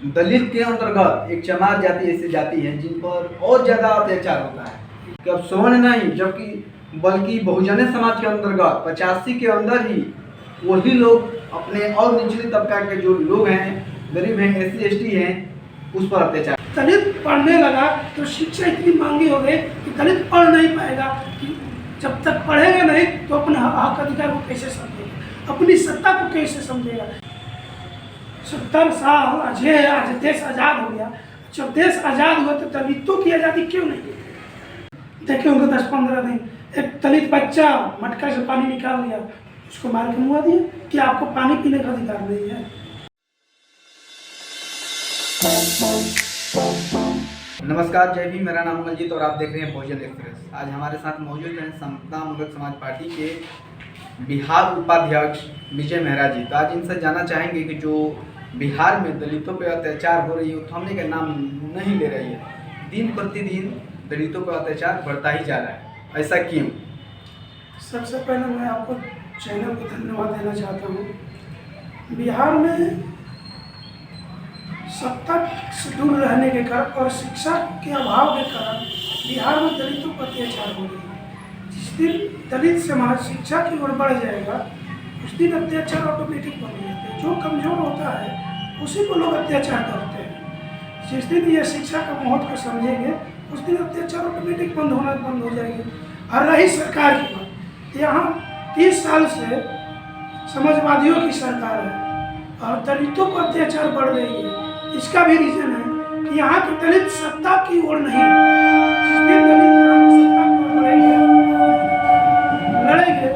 दलित के अंतर्गत एक चमार जाति ऐसी जाति है जिन पर और ज़्यादा अत्याचार होता है कि अब सवर्ण नहीं जबकि बल्कि बहुजन समाज के अंतर्गत 85 के अंदर ही वही लोग अपने और निचले तबका के जो लोग हैं, गरीब हैं, SC ST हैं, उस पर अत्याचार। दलित पढ़ने लगा तो शिक्षा इतनी महंगी हो गई कि दलित पढ़ नहीं पाएगा। कि जब तक पढ़ेगा नहीं तो अपने हक अधिकार को कैसे समझेगा, अपनी सत्ता को कैसे समझेगा। 70 साल आज देश आज़ाद हो गया। जब देश आज़ाद हुआ तो दलितों की आज़ादी क्यों नहीं हुई? देखे होंगे 10-15 दिन एक दलित बच्चा मटका से पानी निकाल लिया, उसको मार के मुआ दिया कि आपको पानी पीने का अधिकार नहीं है। नमस्कार, जय भीम। मेरा नाम अमलजीत और आप देख रहे हैं भोजन एक्सप्रेस। आज हमारे साथ मौजूद हैं समता मूलक समाज पार्टी के बिहार उपाध्यक्ष विजय मेहरा जी। तो आज इनसे जानना चाहेंगे कि जो बिहार में दलितों पर अत्याचार हो रही है, थमने का नाम नहीं ले रही है। दिन प्रतिदिन दलितों पर अत्याचार बढ़ता ही जा रहा है, ऐसा क्यों? सबसे पहले मैं आपको चैनल को धन्यवाद देना चाहता हूँ। बिहार में सत्ता से दूर रहने के कारण और शिक्षा के अभाव के कारण बिहार में दलितों पर अत्याचार हो रही है। जिस दिन दलित समाज शिक्षा की ओर बढ़ जाएगा उस दिन अत्याचार ऑटोमेटिक बन जाते हैं। जो कमज़ोर होता है उसी को लोग अत्याचार करते हैं। जिस दिन ये शिक्षा का महत्व को समझेंगे उस दिन अत्याचार ऑटोमेटिक बंद हो जाएगी। और रही सरकार की बात, यहाँ 30 साल से समाजवादियों की सरकार है और दलितों पर अत्याचार बढ़ रही है। इसका भी रीज़न है कि यहाँ के दलित सत्ता की ओर नहीं, जिस दिन दलित सत्ता की ओर लड़ेंगे,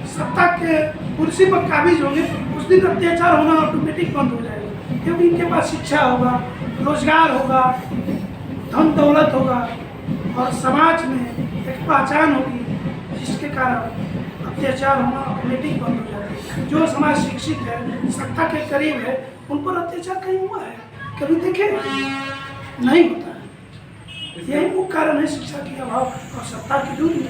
सत्ता के कुर्सी पर काबिज होंगे, उस दिन अत्याचार होना ऑटोमेटिक बंद हो जाएगा। क्योंकि इनके पास शिक्षा होगा, रोजगार होगा, धन दौलत होगा और समाज में एक पहचान होगी, जिसके कारण अत्याचार होना ऑटोमेटिक बंद हो जाएगा। जो समाज शिक्षित है, सत्ता के करीब है, उन पर अत्याचार कहीं हुआ है? कभी देखे नहीं होता है। यही मुख्य कारण है शिक्षा की अभाव और सत्ता की दूरी।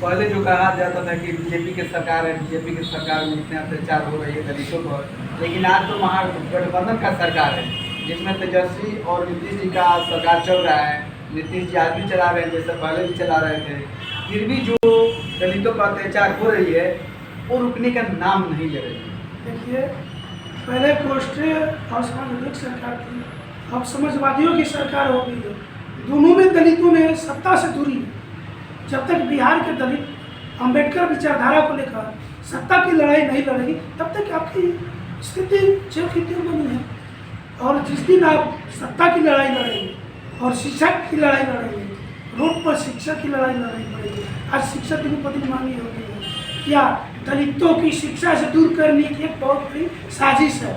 पहले जो कहा जाता था कि बीजेपी की सरकार है, बीजेपी की सरकार में इतने अत्याचार हो रही है दलितों पर, लेकिन आज तो महागठबंधन का सरकार है जिसमें तेजस्वी और नीतीश जी का सरकार चल रहा है। नीतीश जी आज भी चला रहे हैं जैसे पहले भी चला रहे थे, फिर भी जो दलितों पर अत्याचार हो रही है वो रुकने का नाम नहीं ले रही है। देखिए, पहले राष्ट्रीय और समाजवादी सरकार थी, अब समाजवादियों की सरकार हो गई है। दोनों में दलितों ने सत्ता से दूरी है। जब तक बिहार के दलित अंबेडकर विचारधारा को लेकर सत्ता की लड़ाई नहीं लड़ेगी तब तक आपकी स्थिति जेल की त्यों बनी है। और जिस दिन आप सत्ता की लड़ाई लड़ेंगे और शिक्षा की लड़ाई लड़ेंगे, रोड पर शिक्षा की लड़ाई लड़नी पड़ेगी। आज शिक्षा दिन पर दिन महंगी हो गई है। क्या दलितों की शिक्षा से दूर करने की एक बहुत बड़ी साजिश है।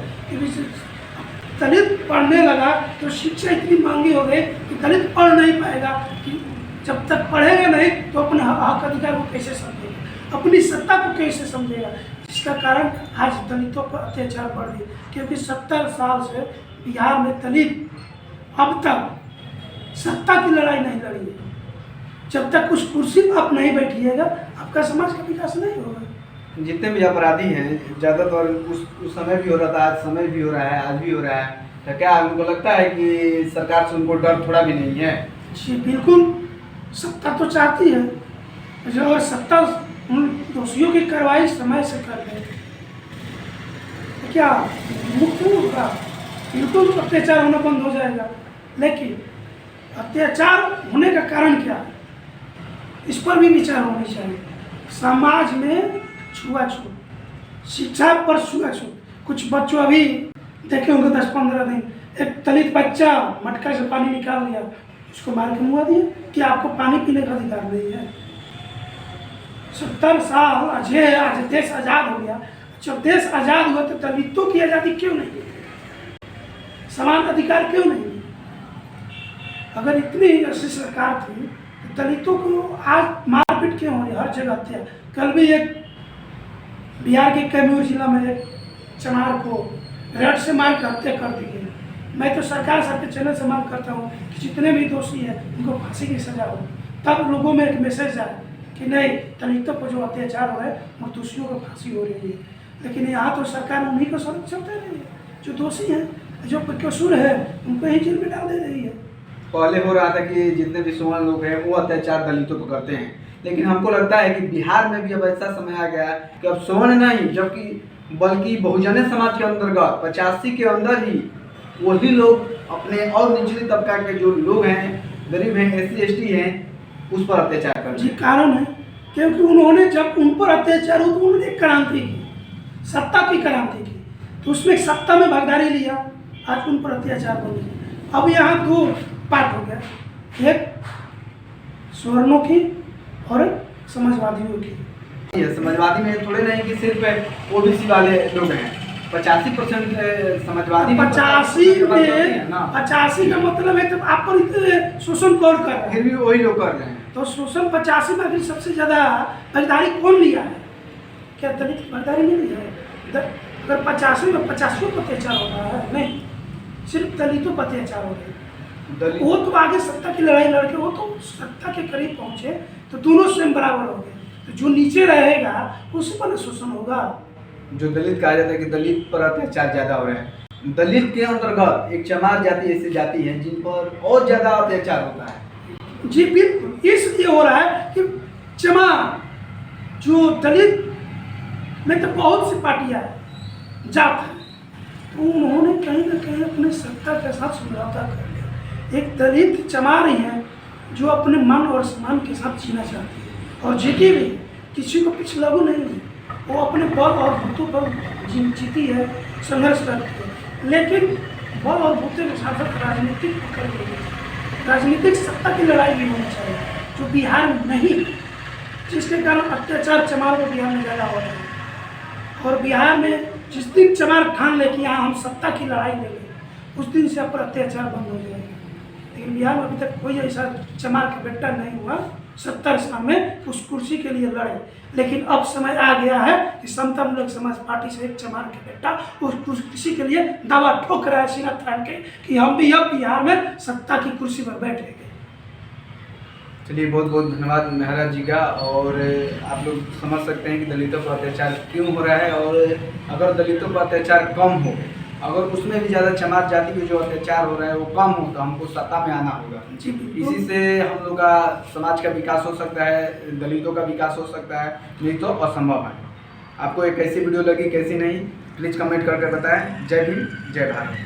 दलित पढ़ने लगा तो शिक्षा इतनी महंगी हो गई कि दलित पढ़ नहीं पाएगा। कि जब तक पढ़ेगा नहीं तो अपने हक अधिकार को कैसे समझेगा, अपनी सत्ता को कैसे समझेगा। जिसका कारण आज दलितों पर अत्याचार बढ़ रही है। क्योंकि 70 साल से बिहार में दलित अब तक सत्ता की लड़ाई नहीं लड़ी है। जब तक उस कुर्सी पर आप नहीं बैठिएगा आपका समाज का विकास नहीं होगा। जितने भी अपराधी हैं ज़्यादातर उस समय भी हो रहा था, आज समय भी हो रहा है, आज भी हो रहा है। तो क्या उनको लगता है कि सरकार से उनको डर थोड़ा भी नहीं है? जी बिल्कुल, सत्ता तो चाहती है। अगर सत्ता उन दोषियों की कार्रवाई समय से कर दे तो क्या मुक्त होगा? बिल्कुल अत्याचार होना बंद हो जाएगा। लेकिन अत्याचार होने का कारण क्या है, इस पर भी विचार होनी चाहिए। समाज में छुआछूत, शिक्षा पर छुआछूत। कुछ बच्चों अभी देखे होंगे 10-15 दिन एक दलित बच्चा मटका से पानी निकाल लिया, उसको मार के मुआ दिया कि आपको पानी पीने का अधिकार नहीं है। 70 साल आज देश आज़ाद हो गया। जब देश आज़ाद हुआ तो दलितों की आज़ादी क्यों नहीं हुई, समान अधिकार क्यों नहीं हुई? अगर इतनी ऐसी सरकार थी तो दलितों को आज मारपीट क्यों हो रही? हर जगह हत्या। कल भी एक बिहार के कैमूर जिला में एक चमार को रड से मार कर हत्या कर दी गई। मैं तो सरकार सबके चैनल से मांग करता हूँ कि जितने भी दोषी हैं उनको फांसी की सजा हो, तब लोगों में एक मैसेज आए कि नहीं, दलितों पर जो अत्याचार हो रहा है और दोषियों को फांसी हो रही है। लेकिन यहाँ तो सरकार उन्हीं को सब चलते रही है जो दोषी हैं। जो बेकसूर है उनको ही जेल में डाल दे रही है। पहले हो रहा था कि जितने भी सवर्ण लोग हैं वो अत्याचार दलितों पर करते हैं, लेकिन हमको लगता है कि बिहार में भी अब ऐसा समय आ गया है कि अब सवर्ण नहीं जबकि बल्कि बहुजन समाज के अंतर्गत 85 के अंदर ही वही लोग अपने और निचली तबका के जो लोग हैं, गरीब हैं, SC ST हैं, उस पर अत्याचार कर जी कारण है क्योंकि उन्होंने जब उन पर अत्याचार हो तो उन्होंने एक क्रांति की, सत्ता की क्रांति की, तो उसमें सत्ता में भागीदारी लिया, आज उन पर अत्याचार बन गया। अब यहाँ दो पार्ट हो गया, एक सवर्णों की और एक समाजवादियों की। ये समाजवादी में थोड़े नहीं कि सिर्फ OBC वाले लोग हैं, 85% समाजवादी भी 85 का मतलब है जब आप पर इतने शोषण कौन कर रहे हैं, फिर भी वही लोग कर रहे हैं। तो शोषण 85 में भी सबसे ज़्यादा भागीदारी कौन लिया है? क्या दलित भागीदारी नहीं लिया है? अगर 85 में 85 पर अत्याचार हो रहा है, नहीं सिर्फ दलितों पर अत्याचार हो रहे हैं। वो तो आगे सत्ता की लड़ाई लड़के वो तो सत्ता के करीब पहुंचे तो दोनों स्वयं बराबर हो गए, तो जो नीचे रहेगा उसी पर शोषण होगा। जो दलित कहा जाता है कि दलित पर अत्याचार ज्यादा हो रहे हैं, दलित के अंतर्गत एक चमार जाति ऐसी जाति है जिन पर और ज्यादा अत्याचार होता है। जी बिल्कुल इसलिए हो रहा है कि चमार जो दलित में तो बहुत सी पार्टियां जात है, तो उन्होंने कहीं ना कहीं अपने सत्ता के साथ समझौता कर लिया। एक दलित चमार ही है जो अपने मन और सम्मान के साथ जीना चाहती है और जीती भी, किसी को कुछ लागू नहीं है, वो अपने बल और भूतों पर जीती है, संघर्ष करती है, लेकिन बल और भूते के साथ साथ राजनीतिक पकड़ के लिए राजनीतिक सत्ता की लड़ाई भी होनी चाहिए, जो बिहार में नहीं, जिसके कारण अत्याचार चमार को बिहार में ज़्यादा हो रहा है। और बिहार में जिस दिन चमार ठान ले कि यहाँ हम सत्ता की लड़ाई लेंगे, उस दिन से पर अत्याचार बंद हो जाएगा। लेकिन बिहार में अभी तक कोई ऐसा चमार का बेटा नहीं हुआ 70 साल में उस कुर्सी के लिए लड़े, लेकिन अब समय आ गया है कि समतामूलक समाज पार्टी से एक चमार का बेटा उस कुर्सी के लिए दावा ठोक रहा है सीना तान के कि हम भी अब बिहार में सत्ता की कुर्सी पर बैठेंगे। चलिए बहुत बहुत धन्यवाद महाराज जी का। और आप लोग समझ सकते हैं कि दलितों पर अत्याचार क्यों हो रहा है, और अगर दलितों पर अत्याचार कम हो, अगर उसमें भी ज़्यादा चमार जाति पे जो अत्याचार हो रहा है वो कम हो, तो हमको सत्ता में आना होगा। इसी से हम लोग का समाज का विकास हो सकता है, दलितों का विकास हो सकता है, नहीं तो असंभव है। आपको एक कैसी वीडियो लगी कैसी नहीं, प्लीज़ कमेंट करके बताएं। जय भीम, जय भारत।